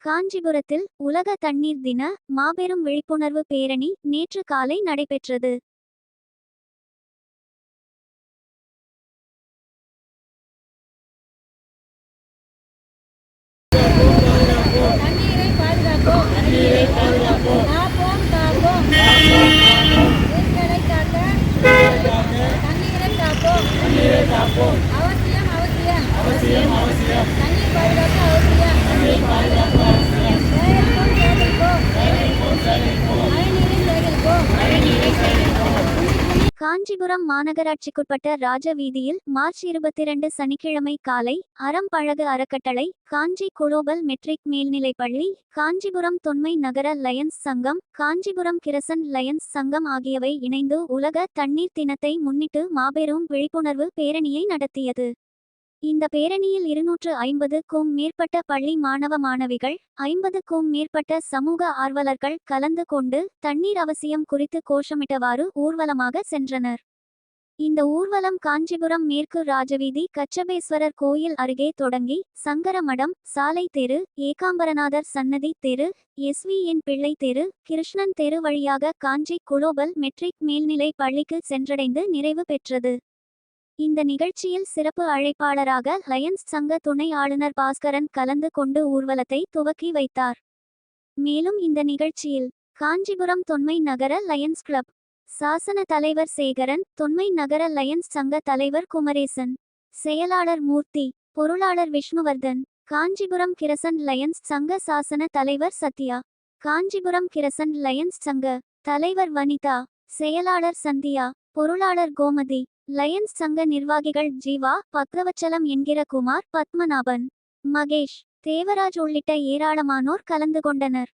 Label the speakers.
Speaker 1: காஞ்சிபுரத்தில் உலக தண்ணீர் தின மாபெரும் விழிப்புணர்வு பேரணி நேற்று காலை நடைபெற்றது. காஞ்சிபுரம் மாநகராட்சிக்குட்பட்ட ராஜ வீதியில் மார்ச் 22 சனிக்கிழமை காலை அறம்பழகு அறக்கட்டளை, காஞ்சி குளோபல் மெட்ரிக் மேல்நிலைப்பள்ளி, காஞ்சிபுரம் தொன்மை நகர லயன்ஸ் சங்கம், காஞ்சிபுரம் கிரசன்ட் லயன்ஸ் சங்கம் ஆகியவை இணைந்து உலக தண்ணீர் தினத்தை முன்னிட்டு மாபெரும் விழிப்புணர்வு பேரணியை நடத்தியது. இந்த பேரணியில் 250க்கும் மேற்பட்ட பள்ளி மாணவ மாணவிகள், 50க்கும் மேற்பட்ட சமூக ஆர்வலர்கள் கலந்து கொண்டு தண்ணீர் அவசியம் குறித்து கோஷமிட்டவாறு ஊர்வலமாக சென்றனர். இந்த ஊர்வலம் காஞ்சிபுரம் மேற்கு ராஜவீதி கச்சபேஸ்வரர் கோயில் அருகே தொடங்கி சங்கரமடம், சாலை தெரு, ஏகாம்பரநாதர் சன்னதி தெரு, SVN பிள்ளை தெரு, கிருஷ்ணன் தெரு வழியாக காஞ்சி குளோபல் மெட்ரிக் மேல்நிலை பள்ளிக்கு சென்றடைந்து நிறைவு பெற்றது. இந்த நிகழ்ச்சியில் சிறப்பு அழைப்பாளராக லயன்ஸ் சங்க துணை ஆளுநர் பாஸ்கரன் கலந்து கொண்டு ஊர்வலத்தை துவக்கி வைத்தார். மேலும் இந்த நிகழ்ச்சியில் காஞ்சிபுரம் தொன்மை நகர லயன்ஸ் கிளப் சாசன தலைவர் சேகரன், தொன்மை நகர லயன்ஸ் சங்க தலைவர் குமரேசன், செயலாளர் மூர்த்தி, பொருளாளர் விஷ்ணுவர்தன், காஞ்சிபுரம் கிரசன்ட் லயன்ஸ் சங்க சாசன தலைவர் சத்யா, காஞ்சிபுரம் கிரசன்ட் லயன்ஸ் சங்க தலைவர் வனிதா, செயலாளர் சந்தியா, பொருளாளர் கோமதி, லயன்ஸ் சங்க நிர்வாகிகள் ஜீவா, பக்ரவச்சலம் என்கிற குமார், பத்மநாபன், மகேஷ், தேவராஜ் உள்ளிட்ட ஏராளமானோர் கலந்து கொண்டனர்.